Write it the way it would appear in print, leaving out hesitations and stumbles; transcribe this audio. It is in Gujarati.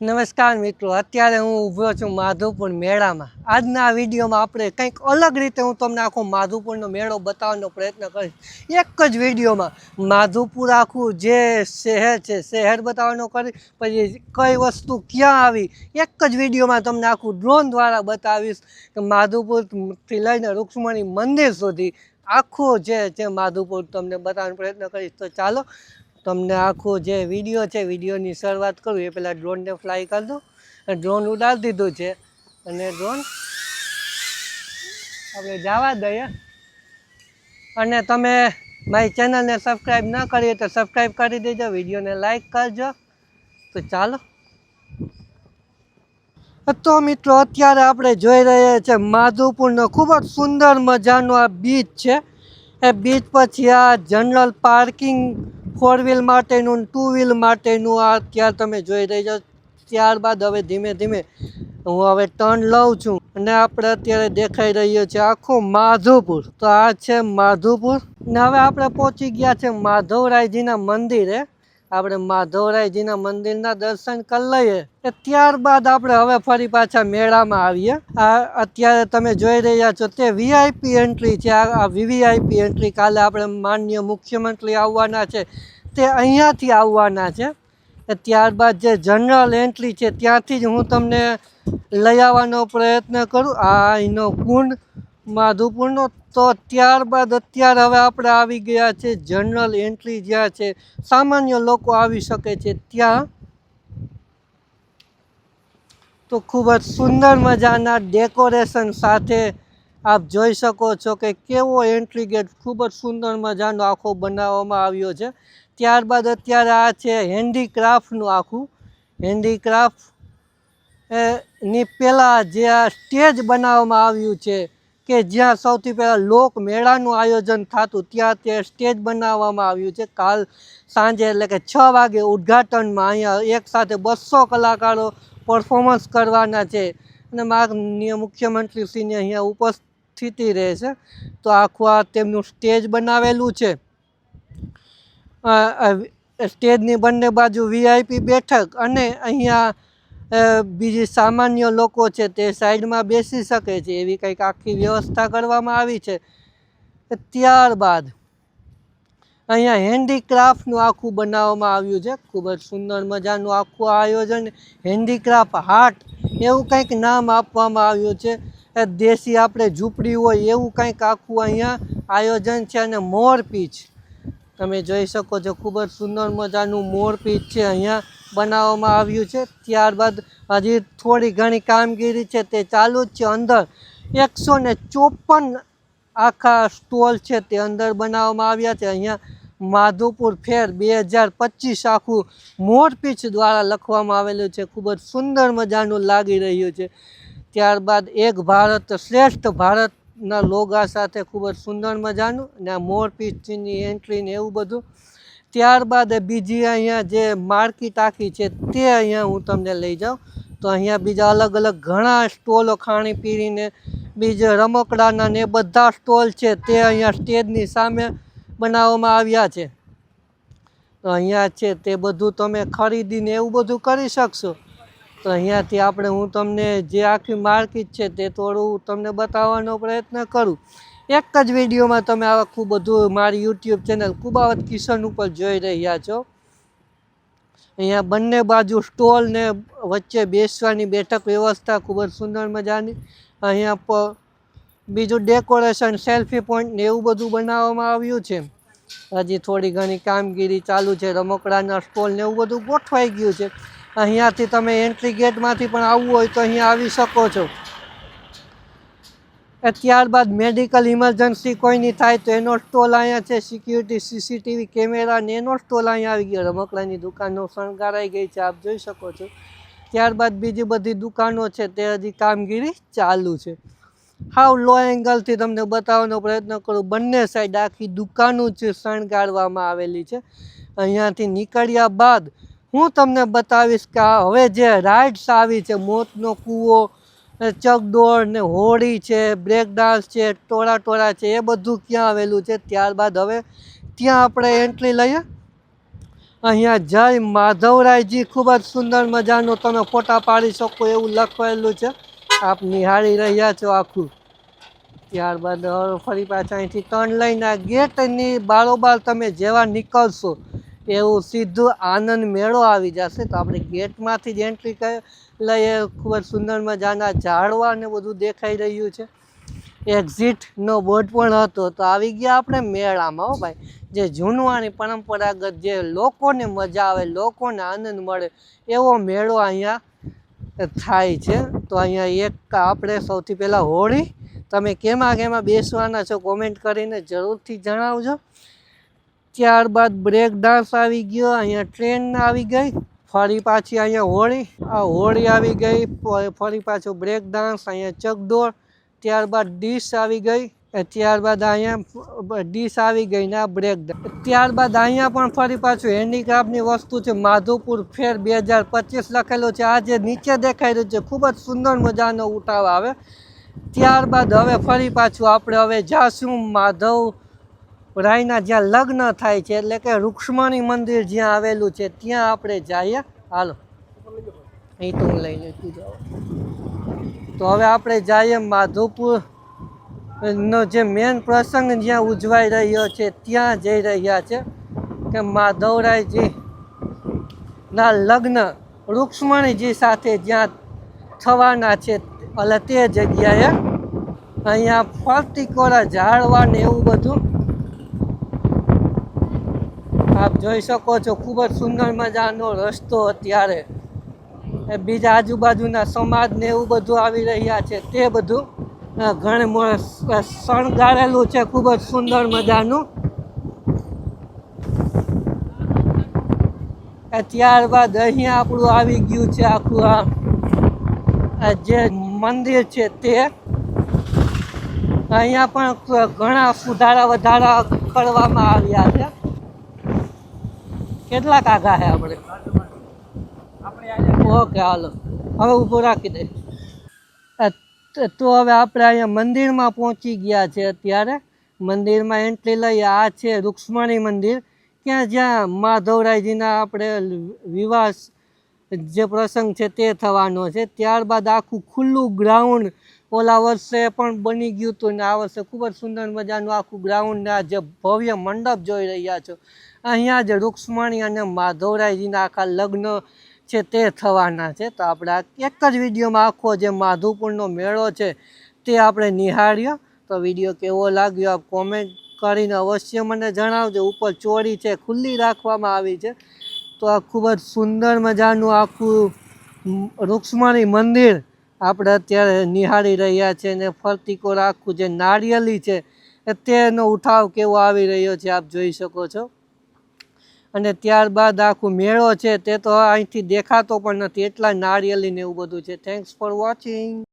નમસ્કાર મિત્રો, અત્યારે હું ઊભો છું માધવપુર મેળામાં. આજના વિડીયોમાં આપણે કંઈક અલગ રીતે હું તમને આખો માધવપુરનો મેળો બતાવવાનો પ્રયત્ન કરીશ. એક જ વિડીયોમાં માધવપુર આખું જે શહેર છે શહેર બતાવવાનો કરીશ, પછી કઈ વસ્તુ ક્યાં આવી એક જ વિડીયોમાં તમને આખું ડ્રોન દ્વારા બતાવીશ કે માધવપુરથી લઈને રૂક્ષ્મણી મંદિર સુધી આખું જે માધવપુર તમને બતાવવાનો પ્રયત્ન કરીશ. તો ચાલો તમને આખો જે વિડીયો છે વિડીયોની શરૂઆત કરું એ પહેલાં ડ્રોનને ફ્લાય કરી દો. ડ્રોન ઉડાડી દીધું છે અને ડ્રોન આપણે જવા દઈએ. અને તમે મારી ચેનલને સબસ્ક્રાઈબ ન કરીએ તો સબસ્ક્રાઈબ કરી દેજો, વિડીયોને લાઈક કરજો. તો ચાલો. તો મિત્રો અત્યારે આપણે જોઈ રહ્યા છીએ માધવપુરનો ખૂબ જ સુંદર મજાનો આ બીચ છે. એ બીચ પછી આ જનરલ પાર્કિંગ 4 વ્હીલ માટેનું 2 વ્હીલ માટેનું આ અત્યારે તમે જોઈ રહ્યા છો. ત્યારબાદ હવે ધીમે ધીમે હું હવે ટર્ન લઉં છું અને આપણે અત્યારે દેખાઈ રહ્યો છે આખું માધવપુર. તો આ છે માધવપુર ને હવે આપણે પહોંચી ગયા છે માધવરાયજીના મંદિરે. આપણે માધવરાયજીના મંદિરના દર્શન કરી લઈએ ત્યારબાદ આપણે હવે ફરી પાછા મેળામાં આવીએ. આ અત્યારે તમે જોઈ રહ્યા છો તે વીઆઈપી એન્ટ્રી છે. આ વીવીઆઈપી એન્ટ્રી. કાલે આપણે માનનીય મુખ્યમંત્રી આવવાના છે તે અહીંયાથી આવવાના છે. ત્યારબાદ જે જનરલ એન્ટ્રી છે ત્યાંથી જ હું તમને લઈ આવવાનો પ્રયત્ન કરું. આ એનો કુંડ માધવપુરનો. તો ત્યારબાદ અત્યારે હવે આપણે આવી ગયા છે જનરલ એન્ટ્રી જ્યાં છે સામાન્ય લોકો આવી શકે છે ત્યાં. તો ખૂબ જ સુંદર મજાના ડેકોરેશન સાથે આપ જોઈ શકો છો કે કેવો એન્ટ્રી ગેટ ખૂબ જ સુંદર મજાનો આખો બનાવવામાં આવ્યો છે. ત્યારબાદ અત્યારે આ છે હેન્ડીક્રાફ્ટનું આખું હેન્ડીક્રાફ્ટ ની પહેલાં જે આ સ્ટેજ બનાવવામાં આવ્યું છે કે જ્યાં સૌથી પહેલાં લોક મેળાનું આયોજન થતું ત્યાં તે સ્ટેજ બનાવવામાં આવ્યું છે. કાલ સાંજે એટલે કે 6 વાગે ઉદ્ઘાટનમાં અહીંયા એકસાથે 200 કલાકારો પરફોર્મન્સ કરવાના છે અને માનનીય મુખ્યમંત્રીશ્રીની અહીંયા ઉપસ્થિતિ રહેશે. તો આખું આ તેમનું સ્ટેજ બનાવેલું છે. સ્ટેજની બંને બાજુ વીઆઈપી બેઠક અને અહીંયા બીજી સામાન્ય લોકો છે તે સાઈડમાં બેસી શકે છે એવી કંઈક આખી વ્યવસ્થા કરવામાં આવી છે. ત્યારબાદ અહીંયા હેન્ડીક્રાફ્ટનું આખું બનાવવામાં આવ્યું છે. ખૂબ જ સુંદર મજાનું આખું આયોજન હેન્ડીક્રાફ્ટ હાટ એવું કંઈક નામ આપવામાં આવ્યું છે. દેશી આપણે ઝૂંપડી હોય એવું કંઈક આખું અહીંયા આયોજન છે. અને મોરપીંછ તમે જોઈ શકો છો ખૂબ જ સુંદર મજાનું મોરપીંછ છે અહીંયા બનાવવામાં આવ્યું છે. ત્યારબાદ હજી થોડી ઘણી કામગીરી છે તે ચાલુ જ છે. અંદર 154 આખા સ્ટોલ છે તે અંદર બનાવવામાં આવ્યા છે. અહીંયા માધવપુર ફેર 2025 આખું મોરપીંછ દ્વારા લખવામાં આવેલું છે. ખૂબ જ સુંદર મજાનું લાગી રહ્યું છે. ત્યારબાદ એક ભારત શ્રેષ્ઠ ભારતના લોગા સાથે ખૂબ જ સુંદર મજાનું ને આ મોરપીંછની એન્ટ્રી ને એવું બધું. ત્યારબાદ બીજી અહીંયા જે માર્કેટ આખી છે તે અહીંયા હું તમને લઈ જાઉં. તો અહીંયા બીજા અલગ અલગ ઘણા સ્ટોલો ખાણીપીણીને બીજા રમકડાના ને બધા સ્ટોલ છે તે અહીંયા સ્ટેજની સામે બનાવવામાં આવ્યા છે. તો અહીંયા છે તે બધું તમે ખરીદીને એવું બધું કરી શકશો. તો અહીંયાથી આપણે હું તમને જે આખી માર્કેટ છે તે થોડું તમને બતાવવાનો પ્રયત્ન કરું. એક જ વિડીયોમાં તમે આખું બધું મારી યુટ્યુબ ચેનલ કુબાવત કિશન ઉપર જોઈ રહ્યા છો. અહીંયા બંને બાજુ સ્ટોલ ને વચ્ચે બેસવાની બેઠક વ્યવસ્થા ખૂબ જ સુંદર મજાની. અહીંયા બીજું ડેકોરેશન સેલ્ફી પોઈન્ટ ને એવું બધું બનાવવામાં આવ્યું છે. હજી થોડી ઘણી કામગીરી ચાલુ છે. રમકડાના સ્ટોલ ને એવું બધું ગોઠવાઈ ગયું છે. અહીંયાથી તમે એન્ટ્રી ગેટમાંથી પણ આવવું હોય તો અહીંયા આવી શકો છો. ત્યારબાદ મેડિકલ ઇમરજન્સી કોઈની થાય તો એનો સ્ટોલ અહીંયા છે. સિક્યુરિટી સીસીટીવી કેમેરા ને એનો સ્ટોલ અહીંયા આવી ગયો. રમકડાની દુકાનો શણગારાઈ ગઈ છે આપ જોઈ શકો છો. ત્યારબાદ બીજી બધી દુકાનો છે તે હજી કામગીરી ચાલુ છે. હાવ લો એંગલથી તમને બતાવવાનો પ્રયત્ન કરું. બંને સાઈડ આખી દુકાનો જ શણગારવામાં આવેલી છે. અહીંયાથી નીકળ્યા બાદ હું તમને બતાવીશ કે હવે જે રાઇડ્સ આવી છે મોતનો કૂવો, ચકડોળ ને હોડી છે, બ્રેક ડાન્સ છે, ટોળા છે એ બધું ક્યાં આવેલું છે. ત્યારબાદ હવે ત્યાં આપણે એન્ટ્રી લઈએ અહીંયા જય માધવરાયજી ખૂબ જ સુંદર મજાનું તમે ફોટા પાડી શકો એવું લખેલું છે, આપ નિહાળી રહ્યા છો આખું. ત્યારબાદ ફરી પાછા અહીંથી ટર્ન લઈને આ ગેટની બારોબાર તમે જેવા નીકળશો એવું સીધું આનંદ મેળો આવી જશે. તો આપણે ગેટમાંથી જ એન્ટ્રી લઈએ. ખૂબ જ સુંદર મજાના ઝાડવા ને બધું દેખાઈ રહ્યું છે. એક્ઝિટનો બોર્ડ પણ હતો. તો આવી ગયા આપણે મેળામાં. હો ભાઈ, જે જૂનવાણી પરંપરાગત જે લોકોને મજા આવે, લોકોને આનંદ મળે એવો મેળો અહીંયા થાય છે. તો અહીંયા એક આપણે સૌથી પહેલાં હોળી, તમે કેમાં બેસવાના છો કોમેન્ટ કરીને જરૂરથી જણાવજો. ત્યારબાદ બ્રેક ડાન્સ આવી ગયો, અહીંયા ટ્રેન આવી ગઈ, ફરી પાછી અહીંયા હોળી, આ હોળી આવી ગઈ, ફરી પાછો બ્રેક ડાન્સ, અહીંયા ચકડોળ, ત્યારબાદ ડીશ આવી ગઈ, ત્યારબાદ અહીંયા ડીશ આવી ગઈ ને આ બ્રેક ડાન્સ. ત્યારબાદ અહીંયા પણ ફરી પાછું હેન્ડીક્રાફ્ટની વસ્તુ છે, માધવપુર ફેર 2025 લખેલો છે. આ જે નીચે દેખાઈ રહ્યું છે ખૂબ જ સુંદર મજાનો ઉઠાવ આવે. ત્યારબાદ હવે ફરી પાછું આપણે હવે જાશું માધવ રાયના જ્યાં લગ્ન થાય છે, એટલે કે રૂક્ષ્મણી મંદિર જ્યાં આવેલું છે ત્યાં આપણે જઈએ. હાલો, અહીં તો હું લઈ લેતું જાઉં. તો હવે આપણે જઈએ માધવપુર નો જે મેન પ્રસંગ જ્યાં ઉજવાઈ રહ્યો છે ત્યાં જઈ રહ્યા છે કે માધવરાયજી ના લગ્ન રૂક્ષ્મણીજી સાથે જ્યાં થવાના છે, એટલે તે જગ્યાએ અહીંયા ફરતી કોરા ઝાડવા ને એવું બધું આપ જોઈ શકો છો. ખૂબ જ સુંદર મજાનો રસ્તો અત્યારે બીજા આજુબાજુના સમાજ ને એવું બધું આવી રહ્યા છે, તે બધું ઘણું શણગારેલું છે, ખૂબ જ સુંદર મજાનું. ત્યારબાદ અહીંયા આપણું આવી ગયું છે આખું આ જે મંદિર છે તે. અહીંયા પણ ઘણા સુધારા વધારા કરવામાં આવ્યા છે. કેટલા કાગા છે આપણે? ઓકે, હાલો હવે ઊભું રાખી દે. તો હવે આપણે અહીંયા મંદિરમાં પહોંચી ગયા છે. અત્યારે મંદિરમાં એન્ટ્રી લઈ. આ છે રૂક્ષ્મણી મંદિર, ત્યાં જ્યાં માધવરાયજીના આપણે વિવાહ જે પ્રસંગ છે તે થવાનો છે. ત્યારબાદ આખું ખુલ્લું ગ્રાઉન્ડ ઓલા વર્ષે પણ બની ગયું હતું ને આ વર્ષે ખૂબ જ સુંદર મજાનું આખું ગ્રાઉન્ડ, આ જે ભવ્ય મંડપ જોઈ રહ્યા છો અહીંયા જ રૂક્ષ્મણી અને માધવરાયજીના આખા લગ્ન છે તે થવાના છે. તો આપણે આ એક જ વિડીયોમાં આખો જે માધવપુરનો મેળો છે તે આપણે નિહાળ્યો. તો વિડીયો કેવો લાગ્યો આપ કોમેન્ટ કરીને અવશ્ય મને જણાવજો. ઉપર ચોરી છે ખુલ્લી રાખવામાં આવી છે. તો આ ખૂબ જ સુંદર મજાનું આખું રૂક્ષ્મણી મંદિર આપણે અત્યારે નિહાળી રહ્યા છે ને ફરતી કોર આખું જે નારિયેલી છે તેનો ઉઠાવ કેવો આવી રહ્યો છે આપ જોઈ શકો છો. અને ત્યારબાદ આખું મેળો છે તે તો અહીંથી દેખાતો પણ નથી, એટલા નારિયેલી ને એવું બધું છે. Thanks for watching.